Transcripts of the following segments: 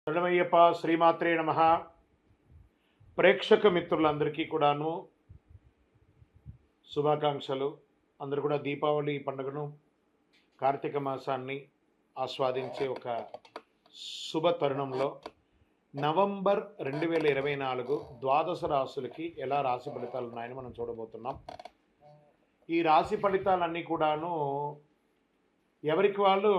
శరణమయ్యప్ప శ్రీమాత్రే నమ. ప్రేక్షక మిత్రులందరికీ కూడాను శుభాకాంక్షలు. అందరూ కూడా దీపావళి పండుగను, కార్తీక మాసాన్ని ఆస్వాదించే ఒక శుభ తరుణంలో నవంబర్ 2024 ద్వాదశ రాశులకి ఎలా రాశి ఫలితాలు ఉన్నాయని మనం చూడబోతున్నాం. ఈ రాశి ఫలితాలన్నీ కూడాను ఎవరికి వాళ్ళు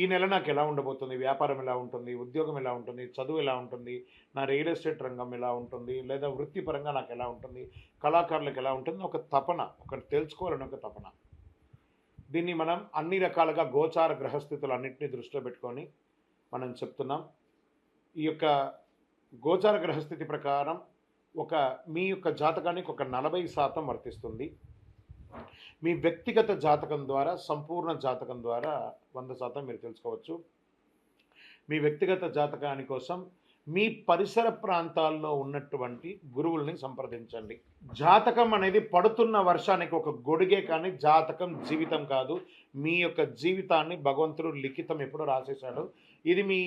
ఈ నెల నాకు ఎలా ఉండబోతుంది, వ్యాపారం ఎలా ఉంటుంది, ఉద్యోగం ఎలా ఉంటుంది, చదువు ఎలా ఉంటుంది, నా రియల్ ఎస్టేట్ రంగం ఎలా ఉంటుంది, లేదా వృత్తిపరంగా నాకు ఎలా ఉంటుంది, కళాకారులకు ఎలా ఉంటుంది, ఒక తపన, ఒకటి తెలుసుకోవాలని ఒక తపన. దీన్ని మనం అన్ని రకాలుగా గోచార గ్రహస్థితులు అన్నింటినీ దృష్టిలో పెట్టుకొని మనం చెప్తున్నాం. ఈ యొక్క గోచార గ్రహస్థితి ప్రకారం మీ యొక్క జాతకానికి ఒక 40% వర్తిస్తుంది. మీ వ్యక్తిగత జాతకం ద్వారా, సంపూర్ణ జాతకం ద్వారా 100% మీరు తెలుసుకోవచ్చు. మీ వ్యక్తిగత జాతకాని కోసం మీ పరిసర ప్రాంతాల్లో ఉన్నటువంటి గురువుల్ని సంప్రదించండి. జాతకం అనేది పడుతున్న వర్షానికి ఒక గొడుగే, కానీ జాతకం జీవితం కాదు. మీ యొక్క జీవితాన్ని భగవంతుడు లిఖితం ఎప్పుడో రాసేశాడు. ఇది మీ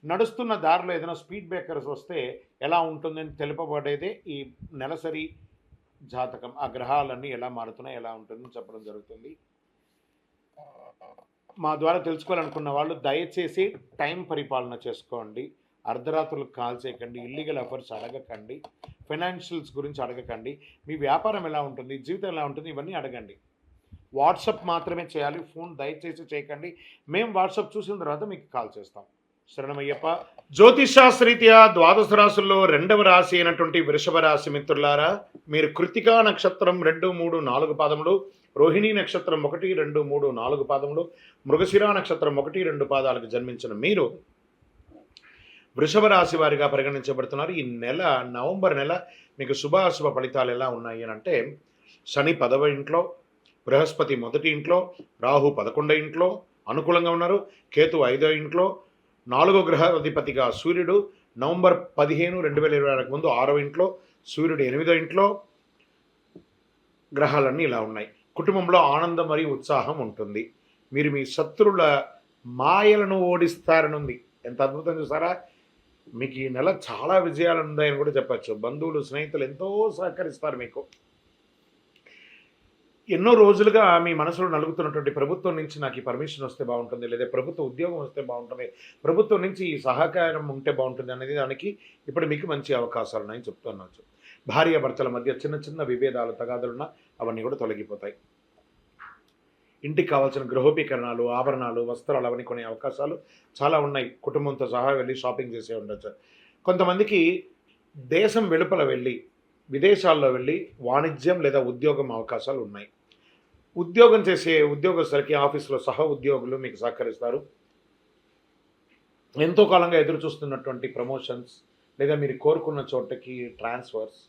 నడుస్తున్న దారిలో ఏదైనా స్పీడ్ బ్రేకర్స్ వస్తే ఎలా ఉంటుందని తెలుపబడేదే ఈ నెలసరి జాతకం. ఆ గ్రహాలన్నీ ఎలా మారుతున్నాయి, ఎలా ఉంటుందని చెప్పడం జరుగుతుంది. మా ద్వారా తెలుసుకోవాలనుకున్న వాళ్ళు దయచేసి టైం పరిపాలన చేసుకోండి. అర్ధరాత్రులకు కాల్ చేయకండి, ఇల్లీగల్ అఫైర్స్ అడగకండి, ఫైనాన్షియల్స్ గురించి అడగకండి, మీ వ్యాపారం ఎలా ఉంటుంది, జీవితం ఎలా ఉంటుంది, ఇవన్నీ అడగండి. వాట్సాప్ మాత్రమే చేయాలి, ఫోన్ దయచేసి చేయకండి. మేము వాట్సాప్ చూసిన తర్వాత మీకు కాల్ చేస్తాం. శరణమయ్యప్ప. జ్యోతిషాస్త్రీత్యా ద్వాదశ రాశుల్లో 2వ రాశి అయినటువంటి వృషభ రాశి మిత్రులారా, మీరు కృతికా నక్షత్రం 2, 3, 4 పాదములు, రోహిణీ నక్షత్రం 1, 2, 3, 4 పాదములు, మృగశిర నక్షత్రం 1, 2 పాదాలకు జన్మించిన మీరు వృషభ రాశి వారిగా పరిగణించబడుతున్నారు. ఈ నెల నవంబర్ నెల మీకు శుభాశుభ ఫలితాలు ఎలా ఉన్నాయి అని అంటే, శని 10వ ఇంట్లో, బృహస్పతి 1వ ఇంట్లో, రాహు 11వ ఇంట్లో అనుకూలంగా ఉన్నారు, కేతు 5వ ఇంట్లో, 4వ గ్రహ అధిపతిగా సూర్యుడు నవంబర్ 15, 2024 ముందు 6వ ఇంట్లో, సూర్యుడు 8వ ఇంట్లో. గ్రహాలన్నీ ఇలా ఉన్నాయి. కుటుంబంలో ఆనందం మరియు ఉత్సాహం ఉంటుంది. మీరు మీ శత్రువుల మాయలను ఓడిస్తారని ఉంది. ఎంత అద్భుతం చూసారా? మీకు ఈ నెల చాలా విజయాలు ఉన్నాయని కూడా చెప్పచ్చు. బంధువులు, స్నేహితులు ఎంతో సహకరిస్తారు మీకు. ఎన్నో రోజులుగా మీ మనసులో నలుగుతున్నటువంటి ప్రభుత్వం నుంచి నాకు ఈ పర్మిషన్ వస్తే బాగుంటుంది, లేదా ప్రభుత్వ ఉద్యోగం వస్తే బాగుంటుంది, ప్రభుత్వం నుంచి ఈ సహకారం ఉంటే బాగుంటుంది అనేది దానికి ఇప్పుడు మీకు మంచి అవకాశాలు ఉన్నాయని చెప్తున్నాను. భార్యాభర్తల మధ్య చిన్న చిన్న విభేదాలు, తగాదులున్నా అవన్నీ కూడా తొలగిపోతాయి. ఇంటికి కావాల్సిన గృహోపీకరణాలు, ఆభరణాలు, వస్త్రాలు అవన్నీ కొనే అవకాశాలు చాలా ఉన్నాయి. కుటుంబంతో సహా వెళ్ళి షాపింగ్ చేసే ఉండొచ్చు. కొంతమందికి దేశం వెలుపల వెళ్ళి, విదేశాల్లో వెళ్ళి వాణిజ్యం లేదా ఉద్యోగం అవకాశాలు ఉన్నాయి. ఉద్యోగం చేసే ఉద్యోగస్తులకి ఆఫీసులో సహ ఉద్యోగులు మీకు సహకరిస్తారు. ఎంతో కాలంగా ఎదురు చూస్తున్నటువంటి ప్రమోషన్స్, లేదా మీరు కోరుకున్న చోటకి ట్రాన్స్ఫర్స్,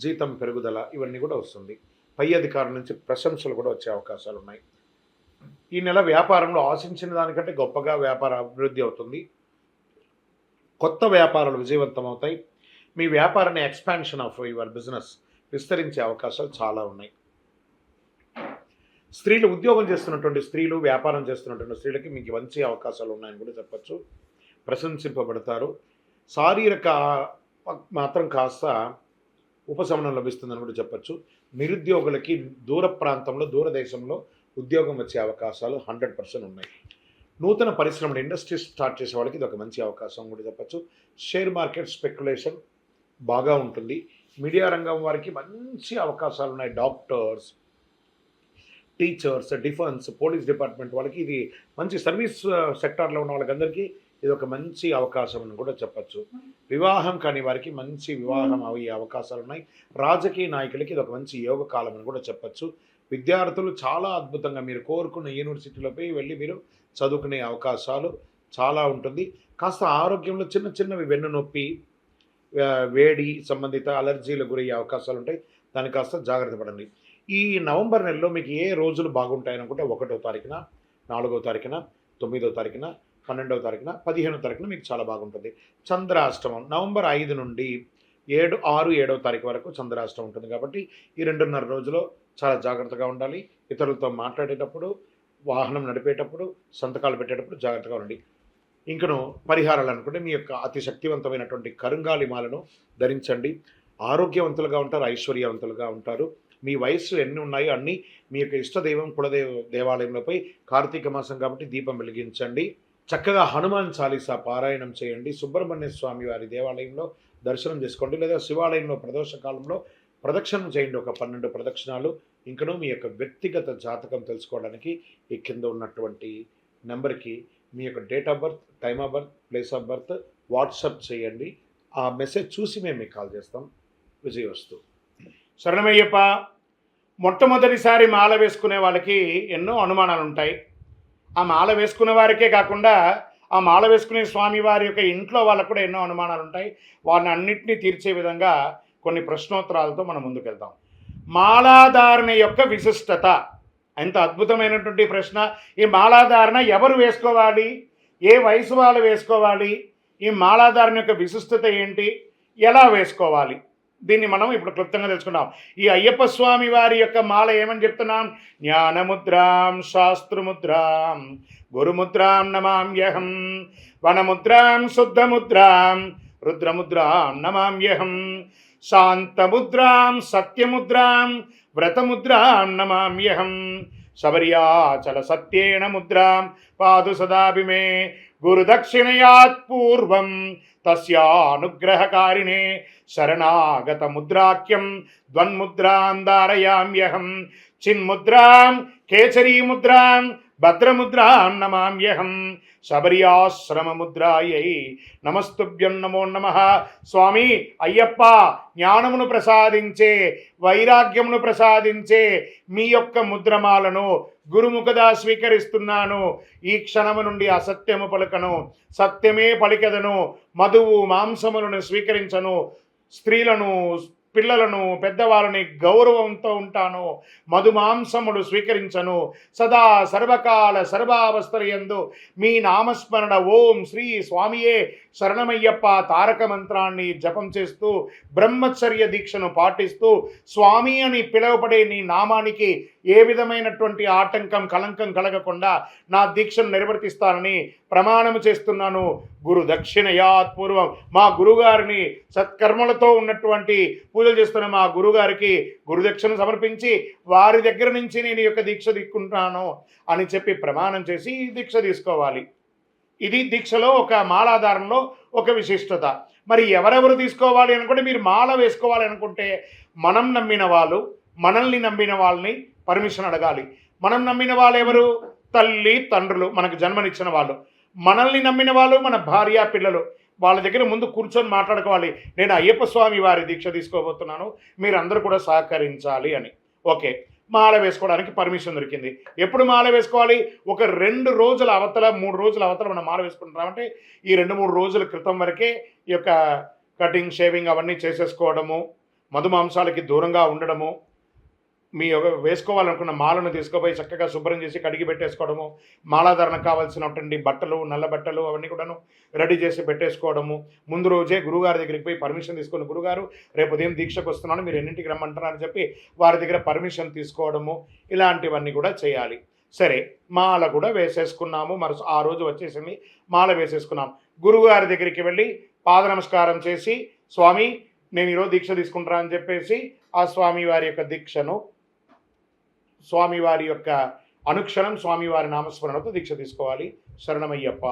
జీతం పెరుగుదల ఇవన్నీ కూడా వస్తుంది. పై అధికారుల నుంచి ప్రశంసలు కూడా వచ్చే అవకాశాలు ఉన్నాయి. ఈ నెల వ్యాపారంలో ఆశించిన దానికంటే గొప్పగా వ్యాపార అభివృద్ధి అవుతుంది. కొత్త వ్యాపారాలు విజయవంతం అవుతాయి. మీ వ్యాపారాన్ని ఎక్స్పాన్షన్ ఆఫ్ యువర్ బిజినెస్ విస్తరించే అవకాశాలు చాలా ఉన్నాయి. స్త్రీలు, ఉద్యోగం చేస్తున్నటువంటి స్త్రీలు, వ్యాపారం చేస్తున్నటువంటి స్త్రీలకి మీకు మంచి అవకాశాలు ఉన్నాయని కూడా చెప్పచ్చు. ప్రశంసింపబడతారు. శారీరక మాత్రం కాస్త ఉపశమనం లభిస్తుందని కూడా చెప్పచ్చు. నిరుద్యోగులకి దూర ప్రాంతంలో, దూరదేశంలో ఉద్యోగం వచ్చే అవకాశాలు 100% ఉన్నాయి. నూతన పరిశ్రమలు, ఇండస్ట్రీస్ స్టార్ట్ చేసే వాళ్ళకి ఇది ఒక మంచి అవకాశం కూడా చెప్పచ్చు. షేర్ మార్కెట్ స్పెక్యులేషన్ బాగా ఉంటుంది. మీడియా రంగం వారికి మంచి అవకాశాలు ఉన్నాయి. Doctors, teachers, defence, police department వాళ్ళకి ఇది మంచి సర్వీస్ సెక్టార్లో ఉన్న వాళ్ళకందరికీ ఇది ఒక మంచి అవకాశం అని కూడా చెప్పచ్చు. వివాహం కాని వారికి మంచి వివాహం అయ్యే అవకాశాలు ఉన్నాయి. రాజకీయ నాయకులకి ఇది ఒక మంచి యోగ కాలం అని కూడా చెప్పచ్చు. విద్యార్థులు చాలా అద్భుతంగా మీరు కోరుకున్న యూనివర్సిటీలపై వెళ్ళి మీరు చదువుకునే అవకాశాలు చాలా ఉంటుంది. కాస్త ఆరోగ్యంలో చిన్న చిన్నవి, వెన్ను నొప్పి, వేడి సంబంధిత అలర్జీలు గురయ్యే అవకాశాలు ఉంటాయి. దానికి కాస్త జాగ్రత్త పడండి. ఈ నవంబర్ నెలలో మీకు ఏ రోజులు బాగుంటాయనుకుంటే 1వ తారీఖున, 4వ తారీఖున, 9వ తారీఖున, 12వ తారీఖున, 15వ తారీఖున మీకు చాలా బాగుంటుంది. చంద్రాష్టమం నవంబర్ 5 నుండి 6, 7వ తారీఖు వరకు చంద్రాష్టమం ఉంటుంది. కాబట్టి ఈ 2.5 రోజులు చాలా జాగ్రత్తగా ఉండాలి. ఇతరులతో మాట్లాడేటప్పుడు, వాహనం నడిపేటప్పుడు, సంతకాలు పెట్టేటప్పుడు జాగ్రత్తగా ఉండండి. ఇంకను పరిహారాలు అనుకుంటే మీ యొక్క అతి శక్తివంతమైనటువంటి కరుంగాలి మాలను ధరించండి. ఆరోగ్యవంతులుగా ఉంటారు, ఐశ్వర్యవంతులుగా ఉంటారు. మీ వయస్సు ఎన్ని ఉన్నాయో అన్నీ మీ యొక్క ఇష్టదైవం దేవాలయంలోపై కార్తీక మాసం కాబట్టి దీపం వెలిగించండి. చక్కగా హనుమాన్ చాలీసా పారాయణం చేయండి. సుబ్రహ్మణ్య స్వామి వారి దేవాలయంలో దర్శనం చేసుకోండి, లేదా శివాలయంలో ప్రదోష కాలంలో ప్రదక్షిణం చేయండి, ఒక 12 ప్రదక్షిణాలు. ఇంకనూ మీ యొక్క వ్యక్తిగత జాతకం తెలుసుకోవడానికి ఈ కింద ఉన్నటువంటి నెంబర్కి మీ యొక్క date of birth, time of birth, place of birth WhatsApp చేయండి. ఆ మెసేజ్ చూసి మేము మీకు కాల్ చేస్తాం. విజయవస్తు. శరణమయ్యప్ప. మొట్టమొదటిసారి మాల వేసుకునే వాళ్ళకి ఎన్నో అనుమానాలు ఉంటాయి. ఆ మాల వేసుకునే వారికే కాకుండా ఆ మాల వేసుకునే స్వామి వారి యొక్క ఇంట్లో వాళ్ళకు కూడా ఎన్నో అనుమానాలు ఉంటాయి. వారిని అన్నింటినీ తీర్చే విధంగా కొన్ని ప్రశ్నోత్తరాలతో మనం ముందుకెళ్తాం. మాలాధారణ యొక్క విశిష్టత. ఎంత అద్భుతమైనటువంటి ప్రశ్న. ఈ మాలాధారణ ఎవరు వేసుకోవాలి, ఏ వయసు వాళ్ళు వేసుకోవాలి, ఈ మాలాధారణ యొక్క విశిష్టత ఏంటి, ఎలా వేసుకోవాలి, దీన్ని మనం ఇప్పుడు క్లుప్తంగా తెలుసుకున్నాం. ఈ అయ్యప్ప స్వామి వారి యొక్క మాల ఏమని చెప్తున్నాం? జ్ఞానముద్రాం శాస్త్రముద్రాం గురుముద్రాం నమామ్యహం, వనముద్రాం శుద్ధముద్రాం రుద్రముద్రాం నమామ్యహం, శాంతముద్రాం సత్యముద్రాం వ్రతముద్రాం నమామ్యహం, శబర్యాచల సత్యేన ముద్రాం పాదు సదాభిమే, గురుదక్షిణయాత్ పూర్వం తస్యానుగ్రహకారిణే శరణాగత ముద్రాఖ్యం ద్వన్ముద్రాం ధారయామ్యహం, చిన్ముద్రాం కేసరీముద్రాం భద్రముద్రాం నమామ్యహం, శబర్యాశ్రమముద్రాయై నమస్తుభ్యం నమో నమః. స్వామి అయ్యప్ప, జ్ఞానమును ప్రసాదించే, వైరాగ్యమును ప్రసాదించే మీ యొక్క ముద్రమాలను గురుముఖదా స్వీకరిస్తున్నాను. ఈ క్షణము నుండి అసత్యము పలుకను, సత్యమే పలికెదను, మధువు మాంసములను స్వీకరించను, స్త్రీలను పిల్లలను పెద్దవాళ్ళని గౌరవంతో ఉంటాను, మధుమాంసములు స్వీకరించను, సదా సర్వకాల సర్వావస్థలయందు మీ నామస్మరణ ఓం శ్రీ స్వామియే శరణమయ్యప్ప తారక మంత్రాన్ని జపం చేస్తూ బ్రహ్మచర్య దీక్షను పాటిస్తూ స్వామి అని పిలువబడే నీ నామానికి ఏ విధమైనటువంటి ఆటంకం కలంకం కలగకుండా నా దీక్షను నిర్వర్తిస్తానని ప్రమాణము చేస్తున్నాను. గురు దక్షిణయాత్ పూర్వం, మా గురుగారిని సత్కర్మలతో ఉన్నటువంటి పూజలు చేస్తున్న మా గురుగారికి గురుదక్షిణ సమర్పించి వారి దగ్గర నుంచి నేను ఈ యొక్క దీక్ష తీసుకుంటాను అని చెప్పి ప్రమాణం చేసి ఈ దీక్ష తీసుకోవాలి. ఇది దీక్షలో ఒక మాలాధారణలో ఒక విశిష్టత. మరి ఎవరెవరు తీసుకోవాలి అనుకుంటే, మీరు మాల వేసుకోవాలి అనుకుంటే మనం నమ్మిన వాళ్ళు, మనల్ని నమ్మిన వాళ్ళని పర్మిషన్ అడగాలి. మనం నమ్మిన వాళ్ళు ఎవరు? తల్లి తండ్రులు, మనకు జన్మనిచ్చిన వాళ్ళు. మనల్ని నమ్మిన వాళ్ళు మన భార్య పిల్లలు. వాళ్ళ దగ్గర ముందు కూర్చొని మాట్లాడుకోవాలి. నేను అయ్యప్ప స్వామి వారి దీక్ష తీసుకోబోతున్నాను, మీరందరూ కూడా సహకరించాలి అని. ఓకే, మాల వేసుకోవడానికి పర్మిషన్ దొరికింది. ఎప్పుడు మాల వేసుకోవాలి? ఒక 2 రోజుల అవతల 3 రోజుల అవతల మనం మాల వేసుకుంటున్నామంటే ఈ 2-3 రోజుల క్రితం వరకే ఈ యొక్క కటింగ్ షేవింగ్ అవన్నీ చేసేసుకోవడము, మధుమాంసాలకి దూరంగా ఉండడము, మీ వేసుకోవాలనుకున్న మాలను తీసుకుపోయి చక్కగా శుభ్రం చేసి కడిగి పెట్టేసుకోవడము, మాలాధారణకు కావాల్సినటువంటి బట్టలు, నల్ల బట్టలు అవన్నీ కూడాను రెడీ చేసి పెట్టేసుకోవడము, ముందు రోజే గురుగారి దగ్గరికి పోయి పర్మిషన్ తీసుకొని, గురుగారు రేపు ఉదయం దీక్షకు వస్తున్నాను, మీరు ఎన్నింటికి రమ్మంటారు అని చెప్పి వారి దగ్గర పర్మిషన్ తీసుకోవడము, ఇలాంటివన్నీ కూడా చేయాలి. సరే, మాల కూడా వేసేసుకున్నాము. ఆ రోజు వచ్చేసింది, మాల వేసేసుకున్నాం. గురువుగారి దగ్గరికి వెళ్ళి పాద నమస్కారం చేసి, స్వామి నేను ఈరోజు దీక్ష తీసుకుంటారా అని చెప్పేసి ఆ స్వామివారి యొక్క దీక్షను, స్వామివారి యొక్క అనుక్షణం స్వామివారి నామస్మరణతో దీక్ష తీసుకోవాలి. శరణమయ్యప్ప.